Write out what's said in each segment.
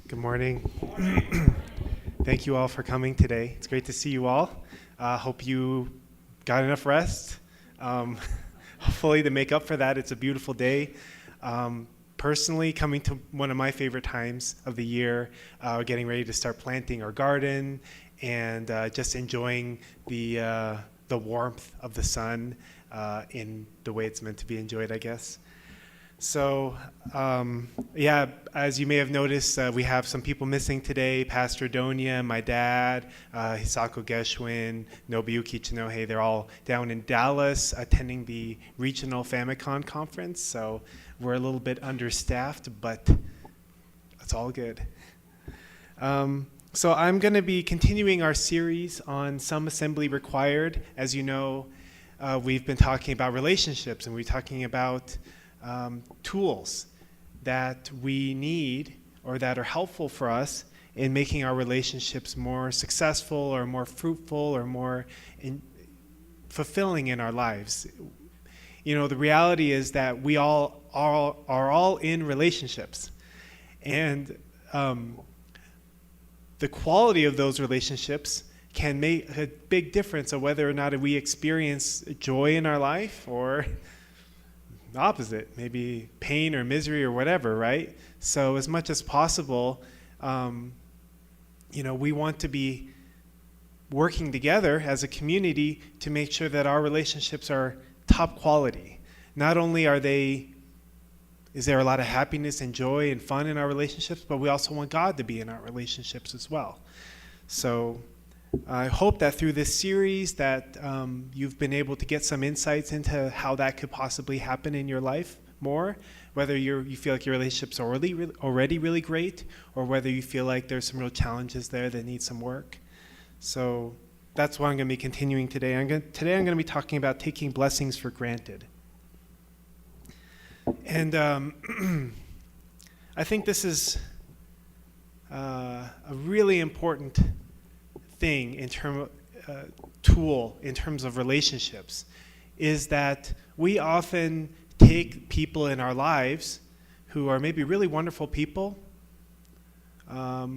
Good morning. Thank you all for coming today. It's great to see you all. Hope you got enough rest. Hopefully to make up for that, it's a beautiful day. Personally, coming to one of my favorite times of the year, getting ready to start planting our garden and just enjoying the warmth of the sun in the way it's meant to be enjoyed, I guess. So, as you may have noticed, we have some people missing today. Pastor Donia, my dad, Hisako Geshwin, Nobuyuki Chinohe, they're all down in Dallas attending the Regional Famicom Conference. So we're a little bit understaffed, but it's all good. So I'm going to be continuing our series on Some Assembly Required. As you know, we've been talking about relationships, and we're talking about tools that we need or that are helpful for us in making our relationships more successful or more fruitful or more fulfilling in our lives. You know, the reality is that we all are all in relationships, and the quality of those relationships can make a big difference of whether or not we experience joy in our life or the opposite, maybe pain or misery or whatever, right? So as much as possible, we want to be working together as a community to make sure that our relationships are top quality. Not only is there a lot of happiness and joy and fun in our relationships, but we also want God to be in our relationships as well. So I hope that through this series that you've been able to get some insights into how that could possibly happen in your life more, whether you feel like your relationships are already really great, or whether you feel like there's some real challenges there that need some work. So that's what I'm going to be continuing today. Today I'm going to be talking about taking blessings for granted. And I think this is a really important thing tool in terms of relationships, is that we often take people in our lives who are maybe really wonderful people, or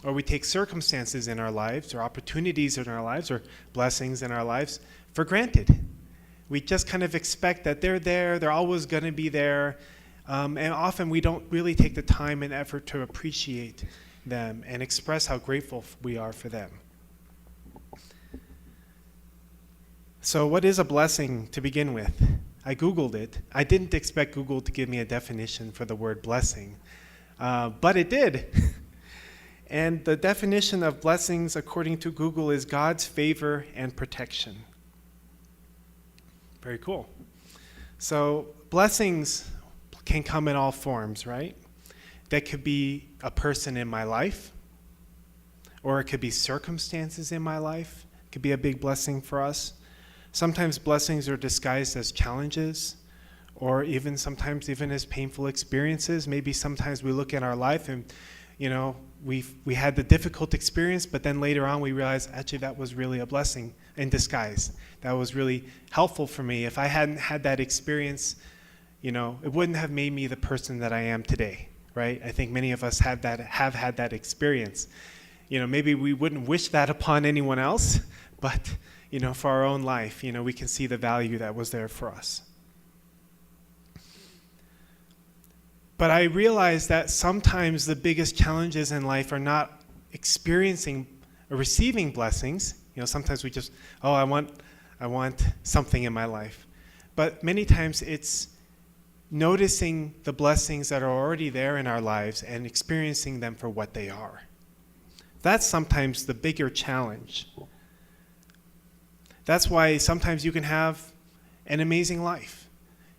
we take circumstances in our lives or opportunities in our lives or blessings in our lives for granted. We just kind of expect that they're there, they're always going to be there, and often we don't really take the time and effort to appreciate them and express how grateful we are for them. So what is a blessing to begin with? I Googled it. I didn't expect Google to give me a definition for the word blessing, but it did. And the definition of blessings according to Google is God's favor and protection. Very cool. So blessings can come in all forms, right? That could be a person in my life, or it could be circumstances in my life. It could be a big blessing for us. Sometimes blessings are disguised as challenges, or sometimes as painful experiences. Maybe sometimes we look at our life and, we had the difficult experience, but then later on we realize, actually, that was really a blessing in disguise. That was really helpful for me. If I hadn't had that experience, it wouldn't have made me the person that I am today. Right? I think many of us have had that experience. Maybe we wouldn't wish that upon anyone else, but, for our own life, we can see the value that was there for us. But I realize that sometimes the biggest challenges in life are not experiencing or receiving blessings. Sometimes we just, I want something in my life. But many times it's noticing the blessings that are already there in our lives and experiencing them for what they are. That's sometimes the bigger challenge. That's why sometimes you can have an amazing life.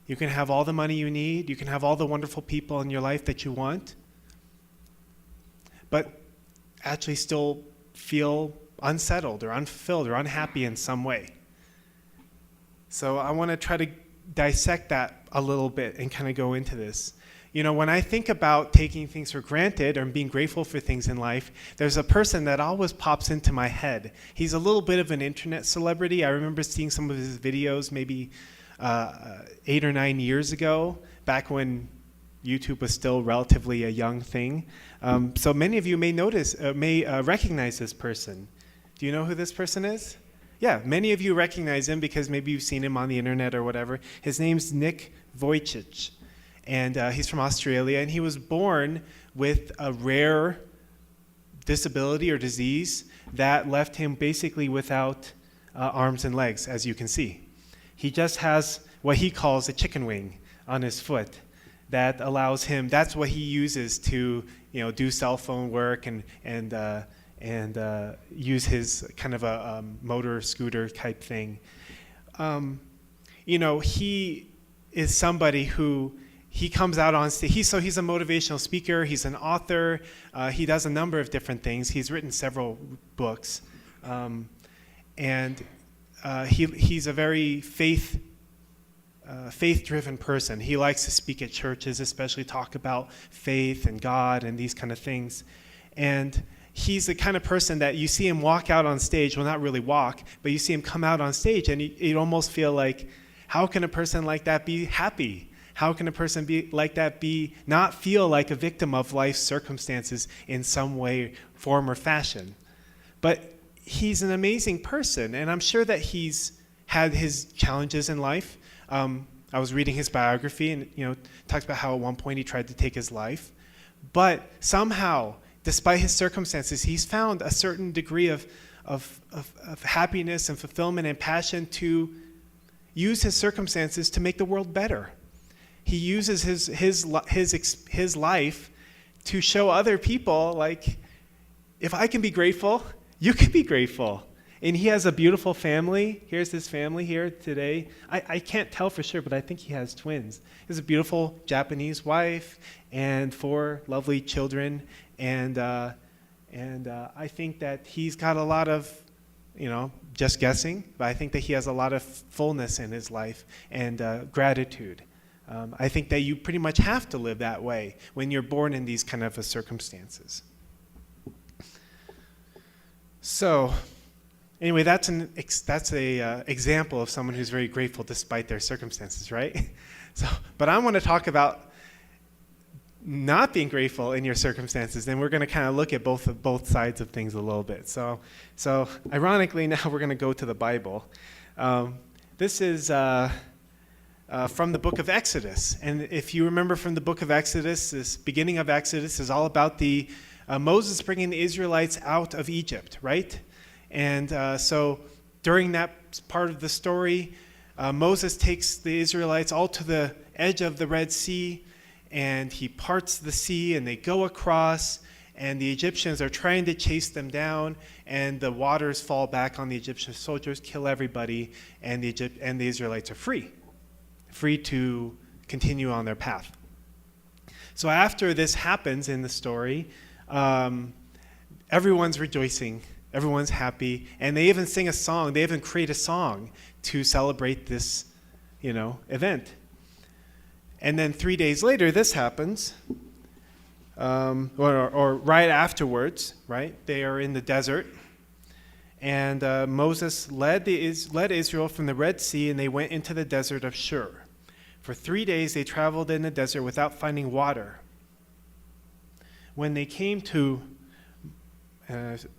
You can have all the money you need. You can have all the wonderful people in your life that you want, but actually still feel unsettled or unfulfilled or unhappy in some way. So I want to try to dissect that a little bit and kind of go into this. When I think about taking things for granted or being grateful for things in life, there's a person that always pops into my head. He's a little bit of an internet celebrity. I remember seeing some of his videos maybe 8 or 9 years ago, back when YouTube was still relatively a young thing. So many of you may recognize this person. Do you know who this person is? Yeah, many of you recognize him because maybe you've seen him on the internet or whatever. His name's Nick Vujicic, and he's from Australia, and he was born with a rare disability or disease that left him basically without arms and legs, as you can see. He just has what he calls a chicken wing on his foot that allows him, that's what he uses to, do cell phone work and use his kind of a motor scooter type thing. He is somebody who, he comes out on stage. He's a motivational speaker. He's an author. He does a number of different things. He's written several books. He's a very faith-driven person. He likes to speak at churches, especially talk about faith and God and these kind of things. And he's the kind of person that you see him walk out on stage, well, not really walk, but you see him come out on stage and you almost feel like, how can a person like that be happy? How can a person be like that not feel like a victim of life's circumstances in some way, form, or fashion? But he's an amazing person, and I'm sure that he's had his challenges in life. I was reading his biography, and talks about how at one point he tried to take his life. But somehow, despite his circumstances, he's found a certain degree of happiness and fulfillment and passion to use his circumstances to make the world better. He uses his life to show other people, like, if I can be grateful, you can be grateful. And he has a beautiful family. Here's his family here today. I can't tell for sure, but I think he has twins. He has a beautiful Japanese wife and 4 lovely children. And I think that he's got a lot of, just guessing, but I think that he has a lot of fullness in his life and gratitude. I think that you pretty much have to live that way when you're born in these kind of circumstances. So, anyway, that's an example of someone who's very grateful despite their circumstances, right? But I want to talk about not being grateful in your circumstances, and we're going to kind of look at both sides of things a little bit. So ironically, now we're going to go to the Bible. This is from the book of Exodus, and if you remember from the book of Exodus, this beginning of Exodus is all about Moses bringing the Israelites out of Egypt, right? And so during that part of the story, Moses takes the Israelites all to the edge of the Red Sea, and he parts the sea, and they go across, and the Egyptians are trying to chase them down, and the waters fall back on the Egyptian soldiers, kill everybody, and the Israelites are free to continue on their path. So after this happens in the story, everyone's rejoicing, everyone's happy, and they even sing a song. They even create a song to celebrate this, event. And then 3 days later, this happens, or right afterwards, right? They are in the desert, and Moses led Israel from the Red Sea, and they went into the desert of Shur. For 3 days, they traveled in the desert without finding water. When they came to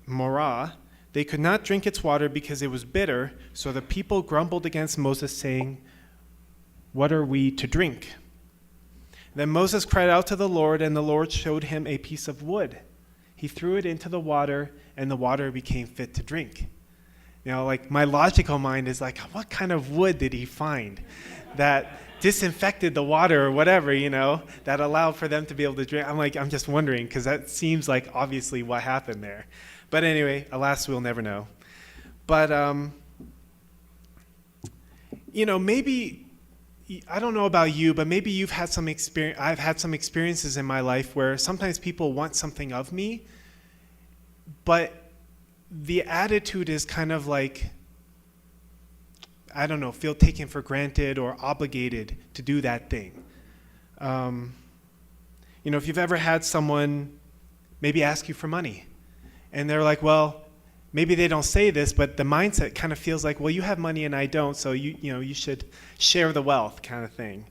Marah, they could not drink its water because it was bitter, so the people grumbled against Moses, saying, "What are we to drink?" Then Moses cried out to the Lord, and the Lord showed him a piece of wood. He threw it into the water, and the water became fit to drink. My logical mind is like, what kind of wood did he find that disinfected the water or whatever, that allowed for them to be able to drink? I'm just wondering, because that seems like obviously what happened there. But anyway, alas, we'll never know. But, maybe, I don't know about you, but maybe you've had some experience. I've had some experiences in my life where sometimes people want something of me, but the attitude is kind of like, I don't know, feel taken for granted or obligated to do that thing. If you've ever had someone maybe ask you for money, and they're like, well, maybe they don't say this, but the mindset kind of feels like, well, you have money and I don't, so you should share the wealth kind of thing.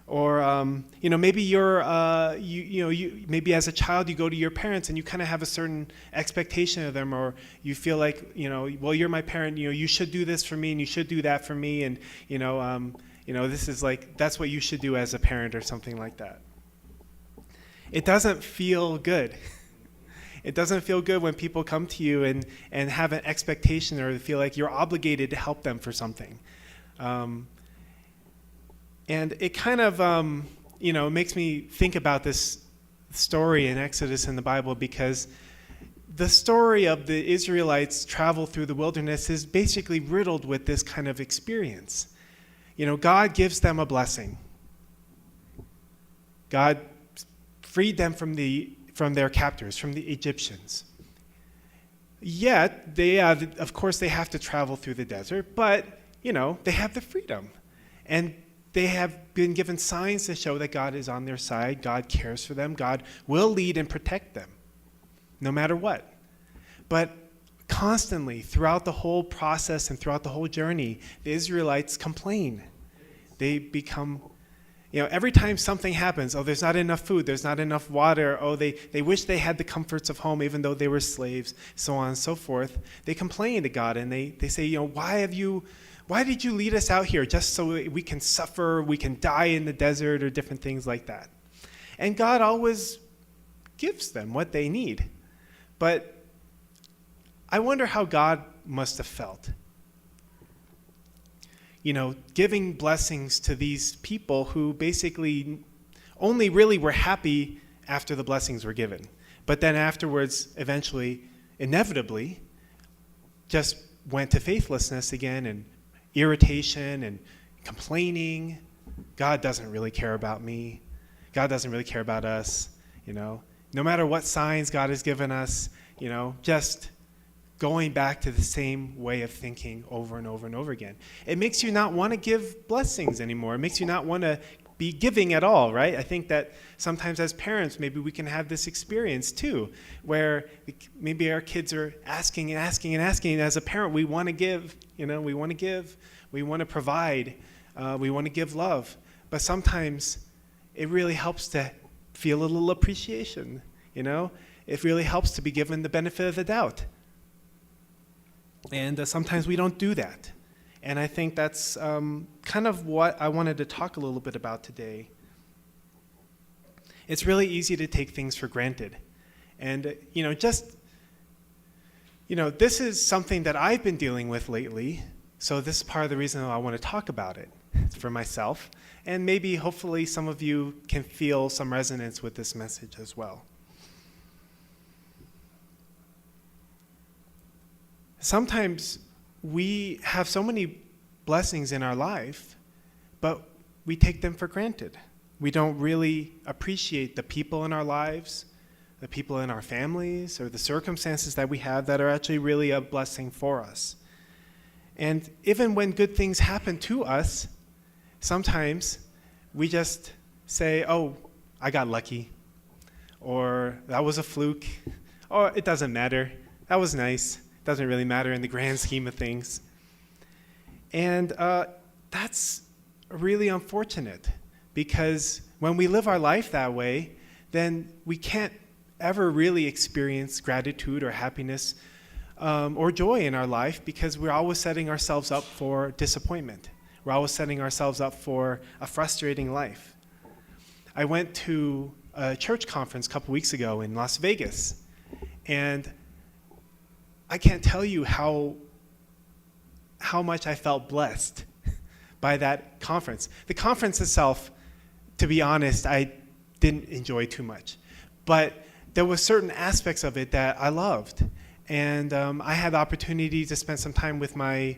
Or maybe you maybe as a child you go to your parents and you kind of have a certain expectation of them, or you feel like, well, you're my parent, you should do this for me and you should do that for me, and this is like, that's what you should do as a parent or something like that. It doesn't feel good. It doesn't feel good when people come to you and have an expectation, or feel like you're obligated to help them for something. And it kind of, makes me think about this story in Exodus in the Bible, because the story of the Israelites' travel through the wilderness is basically riddled with this kind of experience. God gives them a blessing. God freed them from their captors, from the Egyptians. Yet, of course, they have to travel through the desert, but, they have the freedom. And they have been given signs to show that God is on their side. God cares for them. God will lead and protect them, no matter what. But constantly, throughout the whole process and throughout the whole journey, the Israelites complain. They become, every time something happens, there's not enough food, there's not enough water, they wish they had the comforts of home even though they were slaves, so on and so forth. They complain to God and they say, why did you lead us out here just so we can suffer, we can die in the desert, or different things like that? And God always gives them what they need. But I wonder how God must have felt. Giving blessings to these people who basically only really were happy after the blessings were given. But then afterwards, eventually, inevitably, just went to faithlessness again, and irritation and complaining. God doesn't really care about me. God doesn't really care about us. No matter what signs God has given us, just going back to the same way of thinking over and over and over again. It makes you not want to give blessings anymore. It makes you not want to be giving at all, right? I think that sometimes as parents, maybe we can have this experience too, where maybe our kids are asking and asking and asking. And as a parent, we want to give, we want to give, we want to provide, we want to give love. But sometimes it really helps to feel a little appreciation, It really helps to be given the benefit of the doubt. And sometimes we don't do that. And I think that's kind of what I wanted to talk a little bit about today. It's really easy to take things for granted. And, this is something that I've been dealing with lately. So this is part of the reason I want to talk about it for myself. And maybe, hopefully, some of you can feel some resonance with this message as well. Sometimes we have so many blessings in our life, but we take them for granted. We don't really appreciate the people in our lives, the people in our families, or the circumstances that we have that are actually really a blessing for us. And even when good things happen to us, sometimes we just say, I got lucky, or that was a fluke, or it doesn't matter, that was nice. Doesn't really matter in the grand scheme of things. And that's really unfortunate, because when we live our life that way, then we can't ever really experience gratitude or happiness or joy in our life, because we're always setting ourselves up for disappointment. We're always setting ourselves up for a frustrating life. I went to a church conference a couple weeks ago in Las Vegas, and I can't tell you how much I felt blessed by that conference. The conference itself, to be honest, I didn't enjoy too much. But there were certain aspects of it that I loved. And I had the opportunity to spend some time with my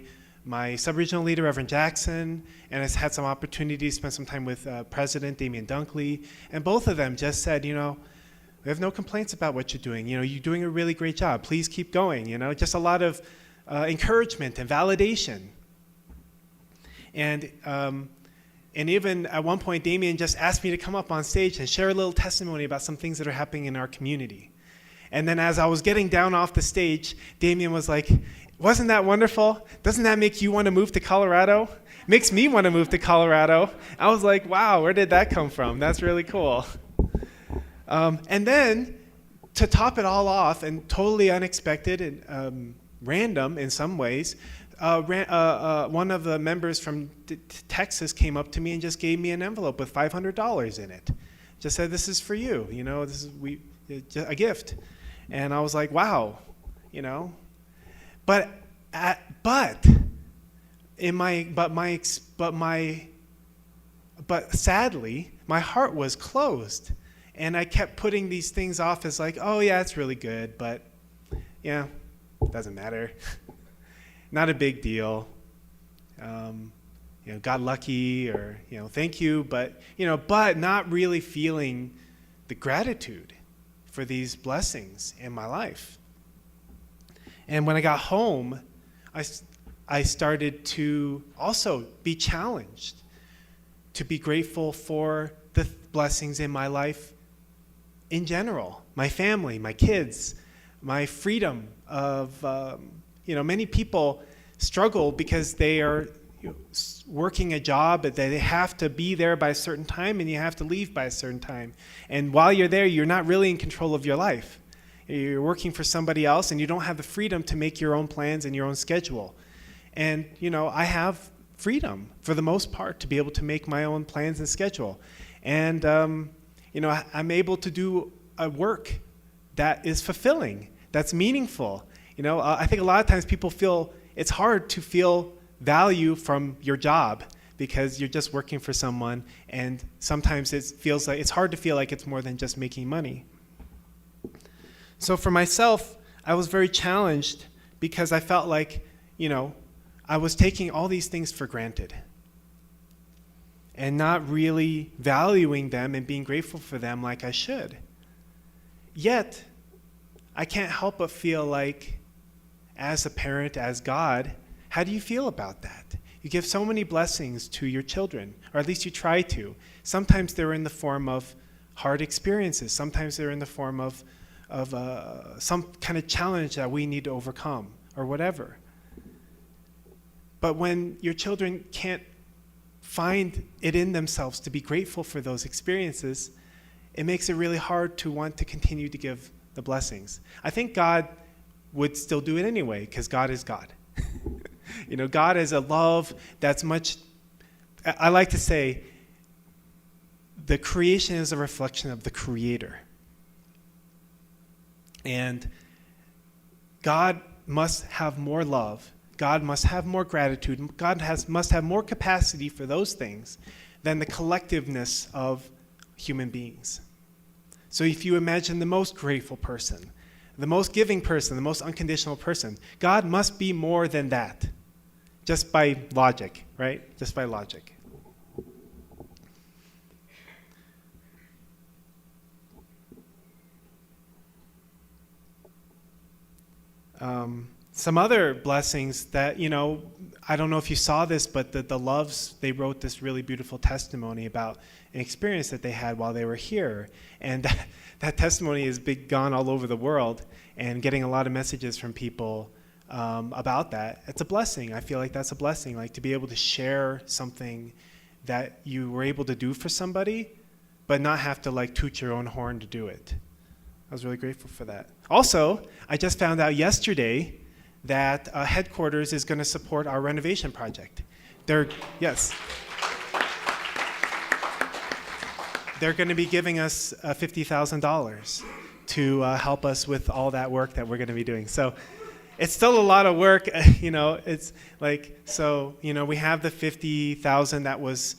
sub-regional leader, Reverend Jackson, and I had some opportunity to spend some time with President Damian Dunkley. And both of them just said, we have no complaints about what you're doing. You're doing a really great job. Please keep going. Just a lot of encouragement and validation. And even at one point, Damien just asked me to come up on stage and share a little testimony about some things that are happening in our community. And then as I was getting down off the stage, Damien was like, Wasn't that wonderful? Doesn't that make you want to move to Colorado? Makes me want to move to Colorado. I was like, wow, where did that come from? That's really cool. And then, to top it all off, and totally unexpected and random in some ways, one of the members from Texas came up to me and just gave me an envelope with $500 in it. Just said, "This is for you. You know, this is a gift." And I was like, "Wow," you know. But sadly, my heart was closed, and I kept putting these things off as like, "Oh yeah, it's really good, but yeah, doesn't matter." Not a big deal. Got lucky, or thank you, but not really feeling the gratitude for these blessings in my life. And when I got home, I started to also be challenged to be grateful for the blessings in my life in general, my family, my kids, my freedom of many people struggle because they are working a job that they have to be there by a certain time, and you have to leave by a certain time. And while you're there, you're not really in control of your life. You're working for somebody else, and you don't have the freedom to make your own plans and your own schedule. And I have freedom for the most part to be able to make my own plans and schedule. And I'm able to do a work that is fulfilling, that's meaningful. I think a lot of times people feel it's hard to feel value from your job because you're just working for someone, and sometimes it feels like it's hard to feel like it's more than just making money. So for myself, I was very challenged because I felt like, I was taking all these things for granted and not really valuing them and being grateful for them like I should. Yet, I can't help but feel like, as a parent, as God, how do you feel about that? You give so many blessings to your children, or at least you try to. Sometimes they're in the form of hard experiences. Sometimes they're in the form of some kind of challenge that we need to overcome, or whatever. But when your children can't find it in themselves to be grateful for those experiences, it makes it really hard to want to continue to give the blessings. I think God would still do it anyway, because God is God. God is a love that's much, I like to say, the creation is a reflection of the Creator. And God must have more love. God must have more gratitude. God must have more capacity for those things than the collectiveness of human beings. So if you imagine the most grateful person, the most giving person, the most unconditional person, God must be more than that, just by logic, right? Just by logic. Some other blessings that, I don't know if you saw this, but the Loves, they wrote this really beautiful testimony about an experience that they had while they were here. And that testimony has gone all over the world and getting a lot of messages from people about that. It's a blessing. I feel like that's a blessing, like to be able to share something that you were able to do for somebody, but not have to toot your own horn to do it. I was really grateful for that. Also, I just found out yesterday that headquarters is going to support our renovation project. They're going to be giving us $50,000 to help us with all that work that we're going to be doing. So it's still a lot of work, it's like, so, we have the $50,000 that was,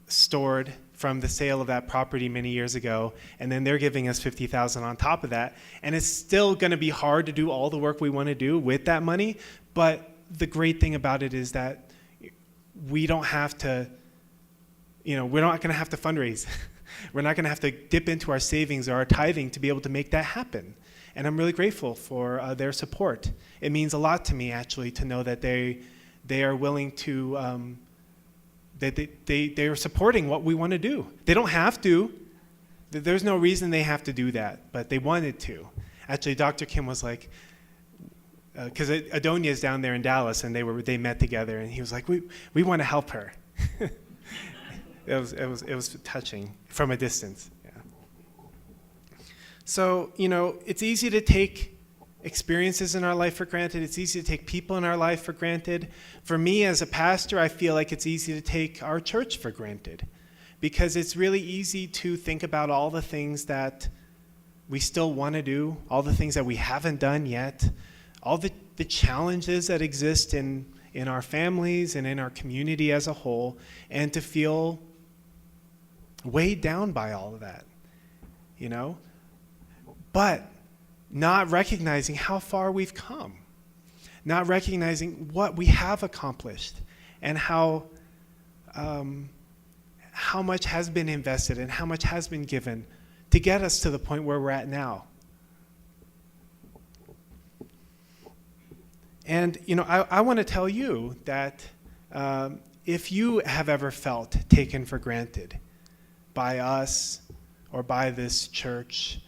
stored from the sale of that property many years ago, and then they're giving us $50,000 on top of that. And it's still going to be hard to do all the work we want to do with that money, but the great thing about it is that we don't have to, we're not going to have to fundraise. We're not going to have to dip into our savings or our tithing to be able to make that happen. And I'm really grateful for their support. It means a lot to me, actually, to know that they are willing to, they are supporting what we want to do. They don't have to. There's no reason they have to do that, but they wanted to. Actually, Dr. Kim was like, because Adonia is down there in Dallas, and they met together, and he was like, we want to help her. It was touching from a distance. Yeah. So it's easy to take experiences in our life for granted. It's easy to take people in our life for granted. For me as a pastor, I feel like it's easy to take our church for granted, because it's really easy to think about all the things that we still want to do, all the things that we haven't done yet, all the challenges that exist in our families and in our community as a whole, and to feel weighed down by all of that, But not recognizing how far we've come, not recognizing what we have accomplished, and how much has been invested and how much has been given to get us to the point where we're at now. And, I want to tell you that if you have ever felt taken for granted by us or by this church,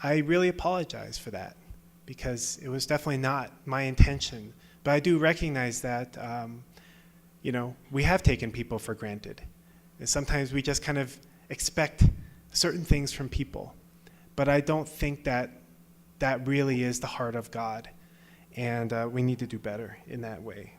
I really apologize for that, because it was definitely not my intention. But I do recognize that, we have taken people for granted. And sometimes we just kind of expect certain things from people. But I don't think that really is the heart of God. And we need to do better in that way.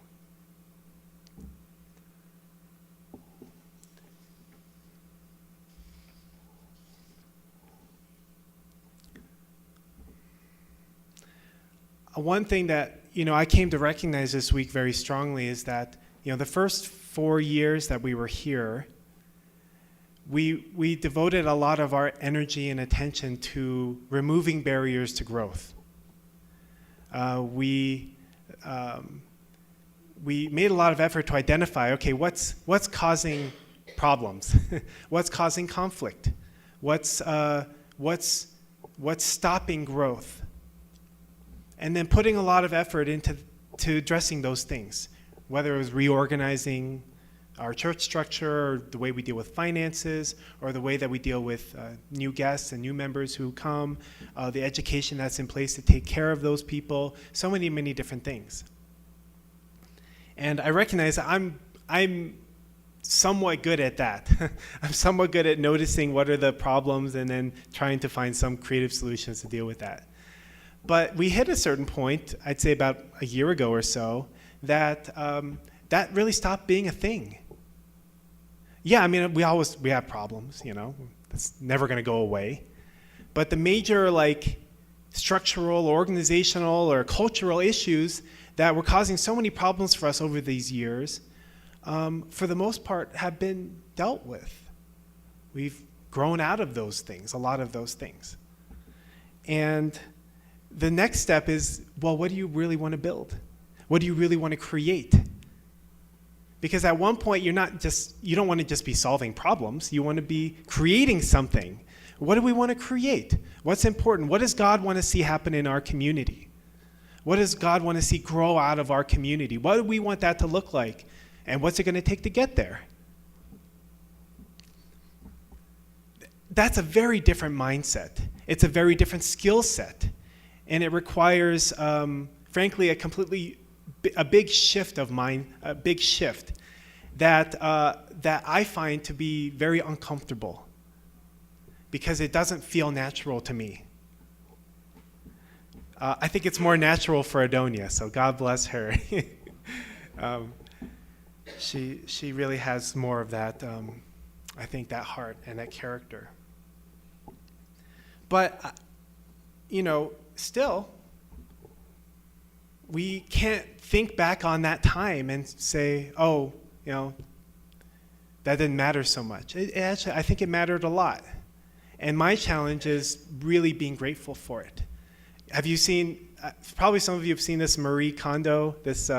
One thing that I came to recognize this week very strongly is that the first 4 years that we were here, we devoted a lot of our energy and attention to removing barriers to growth. We made a lot of effort to identify, okay, what's causing problems? What's causing conflict? What's stopping growth? And then putting a lot of effort into addressing those things, whether it was reorganizing our church structure, or the way we deal with finances, or the way that we deal with new guests and new members who come, the education that's in place to take care of those people, so many, many different things. And I recognize that I'm somewhat good at that. I'm somewhat good at noticing what are the problems and then trying to find some creative solutions to deal with that. But we hit a certain point, I'd say about a year ago or so, that that really stopped being a thing. Yeah, I mean, we have problems, It's never going to go away. But the major, structural, organizational, or cultural issues that were causing so many problems for us over these years, for the most part, have been dealt with. We've grown out of those things, a lot of those things. And the next step is, well, what do you really want to build? What do you really want to create? Because at one point, you don't want to just be solving problems. You want to be creating something. What do we want to create? What's important? What does God want to see happen in our community? What does God want to see grow out of our community? What do we want that to look like? And what's it going to take to get there? That's a very different mindset. It's a very different skill set. And it requires, frankly, a big shift of mind, a big shift that I find to be very uncomfortable, because it doesn't feel natural to me. I think it's more natural for Adonia, so God bless her. She really has more of that, I think, that heart and that character. But, still, we can't think back on that time and say, oh, that didn't matter so much. Actually, I think it mattered a lot. And my challenge is really being grateful for it. Have you seen, probably some of you have seen this Marie Kondo, this,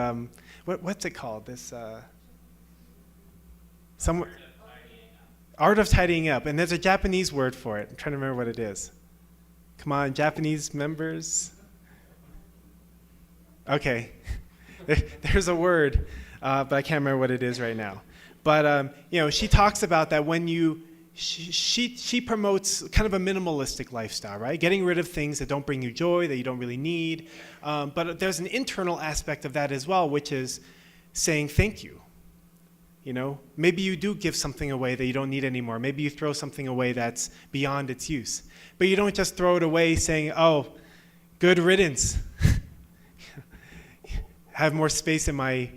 what's it called? This, Art of Tidying Up. And there's a Japanese word for it. I'm trying to remember what it is. Come on, Japanese members. Okay, there's a word, but I can't remember what it is right now. But she talks about that when you she promotes kind of a minimalistic lifestyle, right? Getting rid of things that don't bring you joy, that you don't really need. But there's an internal aspect of that as well, which is saying thank you. You know, maybe you do give something away that you don't need anymore. Maybe you throw something away that's beyond its use. But you don't just throw it away saying, oh, good riddance. Have more space in my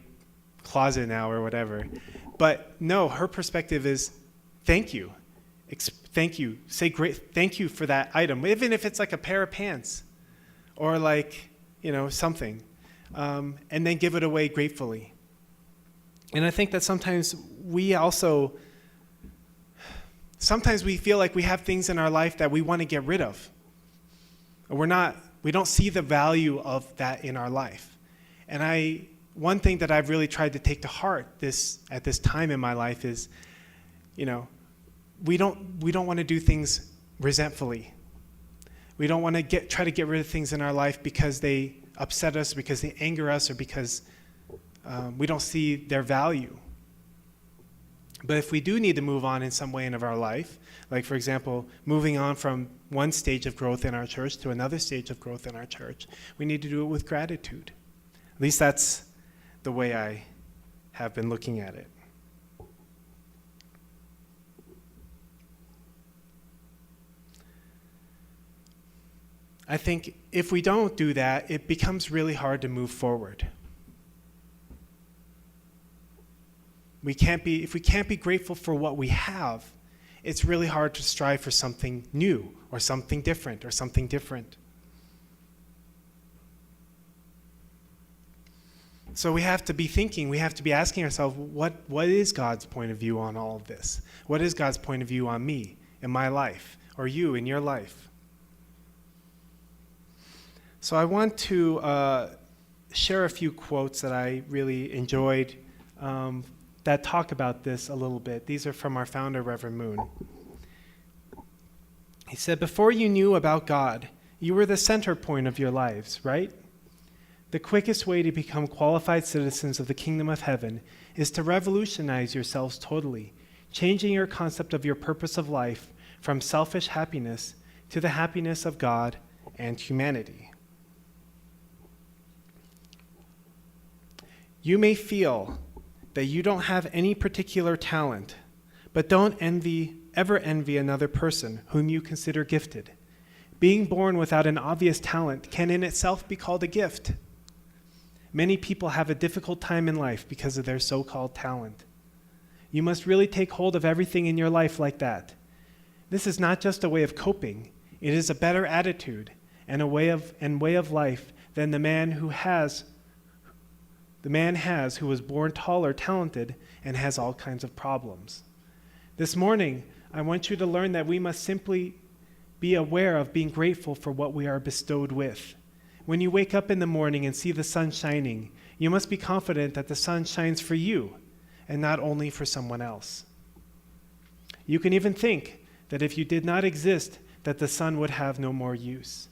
closet now or whatever. But no, her perspective is thank you. Thank you. Say great thank you for that item, even if it's like a pair of pants or like, something. And then give it away gratefully. And I think that sometimes we feel like we have things in our life that we want to get rid of. We don't see the value of that in our life. And one thing that I've really tried to take to heart at this time in my life is, we don't want to do things resentfully. We don't want to try to get rid of things in our life because they upset us, because they anger us, or because we don't see their value. But if we do need to move on in some way in our life, like for example, moving on from one stage of growth in our church to another stage of growth in our church, we need to do it with gratitude. At least that's the way I have been looking at it. I think if we don't do that, it becomes really hard to move forward. If we can't be grateful for what we have, it's really hard to strive for something new or something different. So we have to be thinking, we have to be asking ourselves, what is God's point of view on all of this? What is God's point of view on me, in my life, or you in your life? So I want to share a few quotes that I really enjoyed that talk about this a little bit. These are from our founder, Reverend Moon. He said, "Before you knew about God, you were the center point of your lives, right? The quickest way to become qualified citizens of the kingdom of heaven is to revolutionize yourselves totally, changing your concept of your purpose of life from selfish happiness to the happiness of God and humanity. You may feel that you don't have any particular talent, but don't ever envy another person whom you consider gifted. Being born without an obvious talent can in itself be called a gift. Many people have a difficult time in life because of their so-called talent. You must really take hold of everything in your life like that. This is not just a way of coping, it is a better attitude and a way of life than the man has who was born tall or talented and has all kinds of problems. This morning, I want you to learn that we must simply be aware of being grateful for what we are bestowed with. When you wake up in the morning and see the sun shining, you must be confident that the sun shines for you and not only for someone else. You can even think that if you did not exist, that the sun would have no more use.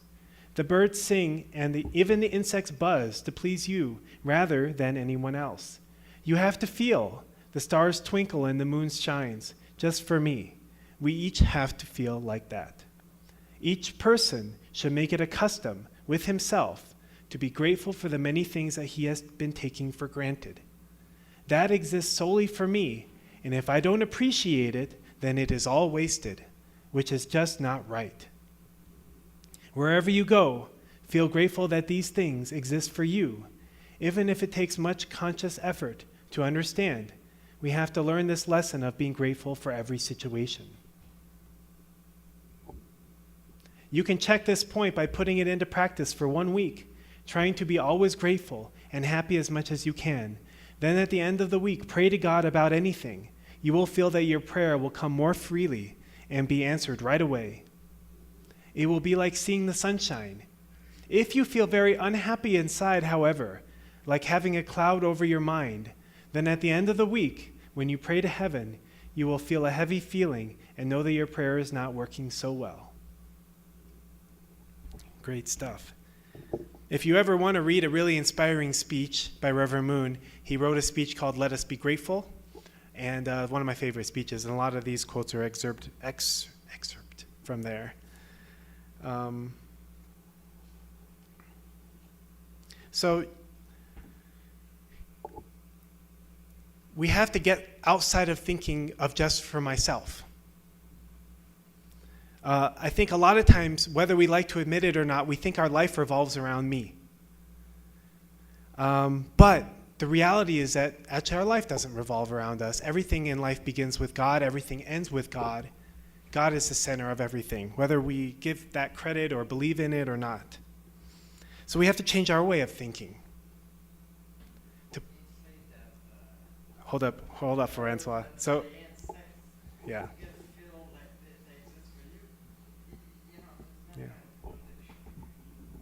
The birds sing and even the insects buzz to please you rather than anyone else. You have to feel the stars twinkle and the moon shines just for me. We each have to feel like that. Each person should make it a custom with himself to be grateful for the many things that he has been taking for granted. That exists solely for me, and if I don't appreciate it, then it is all wasted, which is just not right. Wherever you go, feel grateful that these things exist for you. Even if it takes much conscious effort to understand, we have to learn this lesson of being grateful for every situation. You can check this point by putting it into practice for 1 week, trying to be always grateful and happy as much as you can. Then at the end of the week, pray to God about anything. You will feel that your prayer will come more freely and be answered right away. It will be like seeing the sunshine. If you feel very unhappy inside, however, like having a cloud over your mind, then at the end of the week, when you pray to heaven, you will feel a heavy feeling and know that your prayer is not working so well. Great stuff. If you ever want to read a really inspiring speech by Reverend Moon, he wrote a speech called Let Us Be Grateful. and one of my favorite speeches, and a lot of these quotes are excerpt from there. So we have to get outside of thinking of just for myself. I think a lot of times, whether we like to admit it or not, we think our life revolves around me. But the reality is that actually our life doesn't revolve around us. Everything in life begins with God. Everything ends with God. God is the center of everything, whether we give that credit or believe in it or not. So we have to change our way of thinking. Hold up, Francois. So, yeah.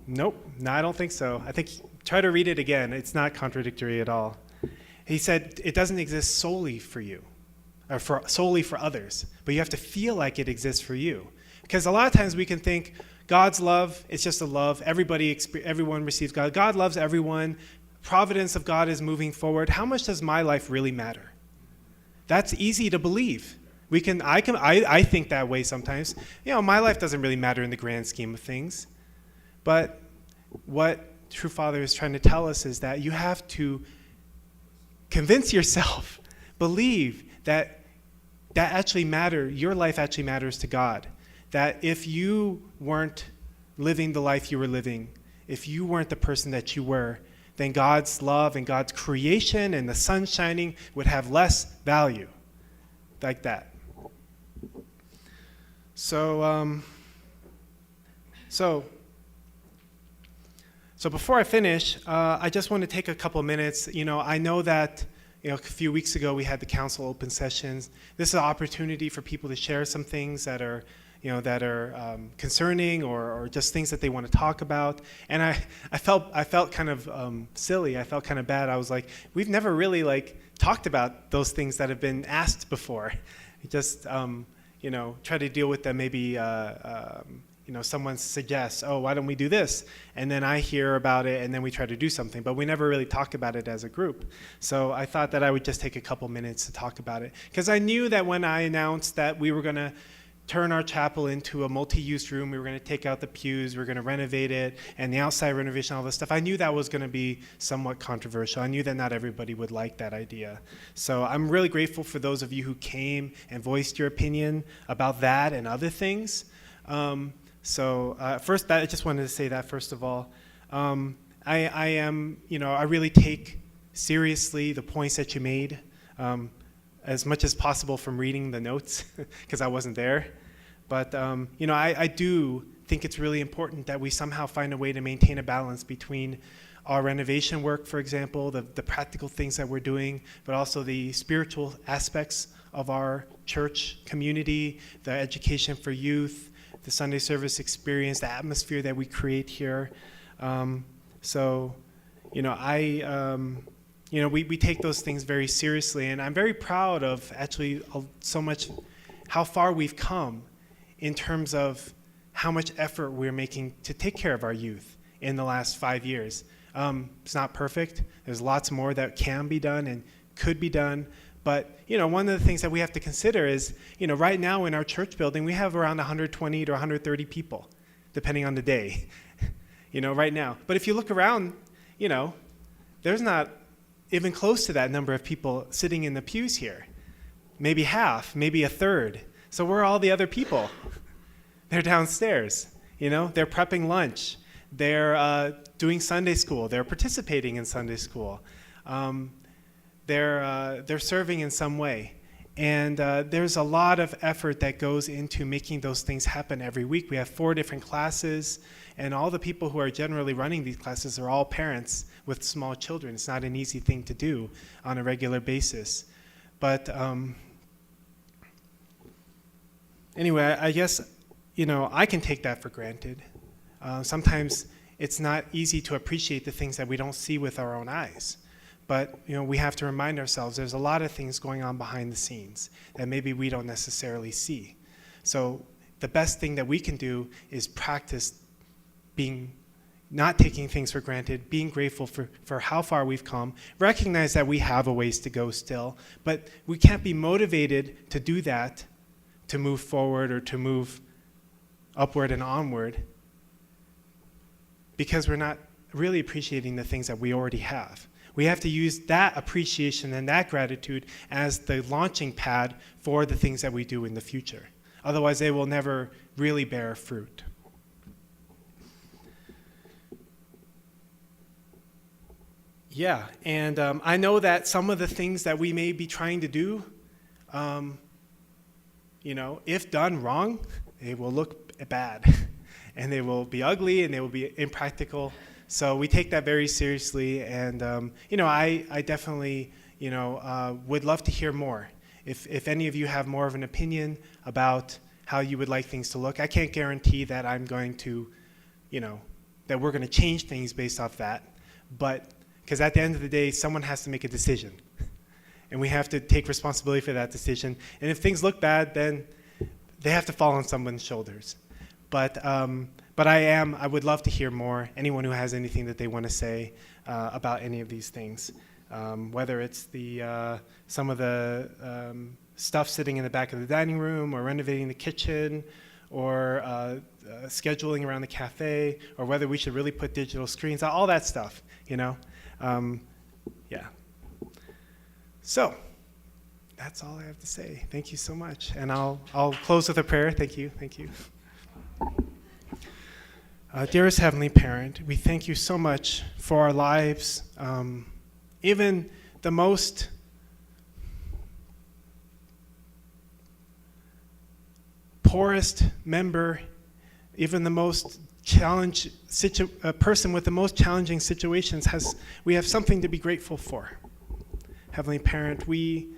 Nope, no, I don't think so. I think, try to read it again. It's not contradictory at all. He said it doesn't exist solely for you, or solely for others, but you have to feel like it exists for you. Because a lot of times we can think God's love, it's just a love. Everyone receives God. God loves everyone. Providence of God is moving forward. How much does my life really matter? That's easy to believe. I think that way sometimes. My life doesn't really matter in the grand scheme of things. But what True Father is trying to tell us is that you have to convince yourself, believe that actually your life actually matters to God. That if you weren't living the life you were living, if you weren't the person that you were, then God's love and God's creation and the sun shining would have less value. Like that. So before I finish, I just want to take a couple minutes. I know that a few weeks ago we had the council open sessions. This is an opportunity for people to share some things that are concerning or just things that they want to talk about. And I felt kind of silly. I felt kind of bad. I was like, we've never really talked about those things that have been asked before. Just try to deal with them. Maybe someone suggests, oh, why don't we do this? And then I hear about it, and then we try to do something. But we never really talk about it as a group. So I thought that I would just take a couple minutes to talk about it. Because I knew that when I announced that we were going to turn our chapel into a multi-use room, we were going to take out the pews, we were going to renovate it, and the outside renovation, all this stuff, I knew that was going to be somewhat controversial. I knew that not everybody would like that idea. So I'm really grateful for those of you who came and voiced your opinion about that and other things. First, I just wanted to say that first of all. I really take seriously the points that you made, as much as possible from reading the notes, because I wasn't there. But, I do think it's really important that we somehow find a way to maintain a balance between our renovation work, for example, the practical things that we're doing, but also the spiritual aspects of our church community, the education for youth, the Sunday service experience, the atmosphere that we create here. We take those things very seriously, and I'm very proud of actually so much how far we've come in terms of how much effort we're making to take care of our youth in the last 5 years. It's not perfect. There's lots more that can be done and could be done. But, one of the things that we have to consider is, right now in our church building, we have around 120 to 130 people, depending on the day, right now. But if you look around, there's not even close to that number of people sitting in the pews here. Maybe half, maybe a third. So where are all the other people? They're downstairs. They're prepping lunch. They're doing Sunday school. They're participating in Sunday school. They're serving in some way. And there's a lot of effort that goes into making those things happen every week. We have 4 different classes, and all the people who are generally running these classes are all parents with small children. It's not an easy thing to do on a regular basis. But anyway, I guess, I can take that for granted. Sometimes it's not easy to appreciate the things that we don't see with our own eyes. But, we have to remind ourselves there's a lot of things going on behind the scenes that maybe we don't necessarily see. So the best thing that we can do is practice being, not taking things for granted, being grateful for how far we've come, recognize that we have a ways to go still, but we can't be motivated to do that, to move forward or to move upward and onward, because we're not really appreciating the things that we already have. We have to use that appreciation and that gratitude as the launching pad for the things that we do in the future. Otherwise, they will never really bear fruit. Yeah, and I know that some of the things that we may be trying to do, if done wrong, they will look bad, and they will be ugly, and they will be impractical. So we take that very seriously, and I definitely would love to hear more. If any of you have more of an opinion about how you would like things to look, I can't guarantee that I'm going to, that we're going to change things based off that, but because at the end of the day, someone has to make a decision, and we have to take responsibility for that decision. And if things look bad, then they have to fall on someone's shoulders. But I would love to hear more. Anyone who has anything that they want to say about any of these things, whether it's some of the stuff sitting in the back of the dining room, or renovating the kitchen, or scheduling around the cafe, or whether we should really put digital screens, all that stuff, yeah. So that's all I have to say. Thank you so much. And I'll close with a prayer. Thank you. Dearest Heavenly Parent, we thank you so much for our lives. Even the most poorest member, even the most person with the most challenging situations, we have something to be grateful for. Heavenly Parent, we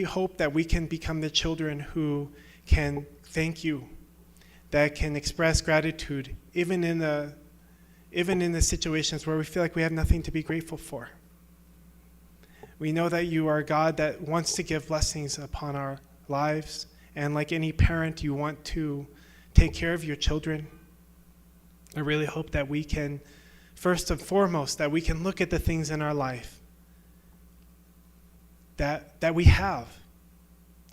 hope that we can become the children who can thank you, that can express gratitude even in the situations where we feel like we have nothing to be grateful for. We know that you are a God that wants to give blessings upon our lives, and like any parent, you want to take care of your children. I really hope that we can, first and foremost, that we can look at the things in our life that we have,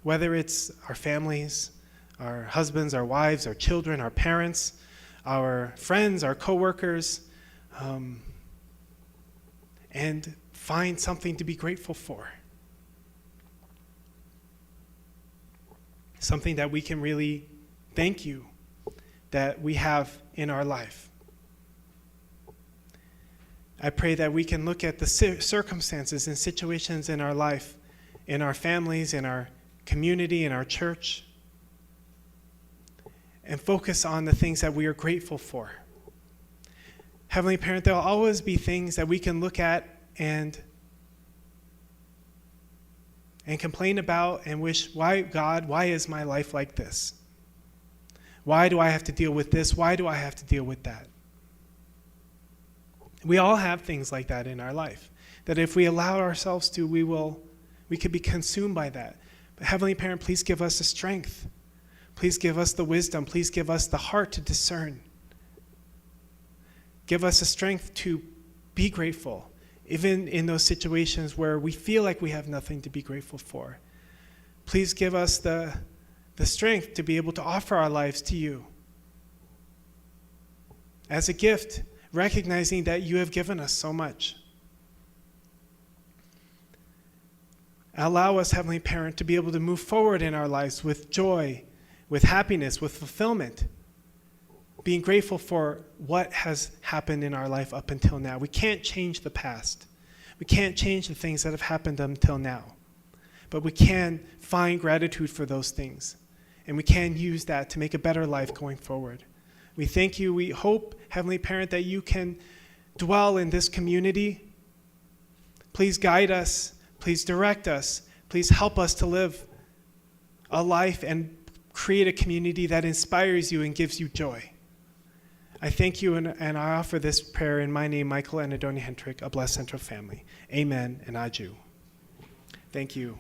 whether it's our families, our husbands, our wives, our children, our parents, our friends, our coworkers, and find something to be grateful for. Something that we can really thank you that we have in our life. I pray that we can look at the circumstances and situations in our life, in our families, in our community, in our church, and focus on the things that we are grateful for. Heavenly Parent, there will always be things that we can look at and complain about and wish, why is my life like this? Why do I have to deal with this? Why do I have to deal with that? We all have things like that in our life, that if we allow ourselves to, we could be consumed by that. But Heavenly Parent, please give us the strength. Please give us the wisdom. Please give us the heart to discern. Give us the strength to be grateful, even in those situations where we feel like we have nothing to be grateful for. Please give us the strength to be able to offer our lives to you as a gift, recognizing that you have given us so much. Allow us, Heavenly Parent, to be able to move forward in our lives with joy, with happiness, with fulfillment, being grateful for what has happened in our life up until now. We can't change the past. We can't change the things that have happened until now. But we can find gratitude for those things. And we can use that to make a better life going forward. We thank you. We hope, Heavenly Parent, that you can dwell in this community. Please guide us. Please direct us. Please help us to live a life and create a community that inspires you and gives you joy. I thank you, and I offer this prayer in my name, Michael and Adonia Hendrick, a blessed Central family. Amen and adieu. Thank you.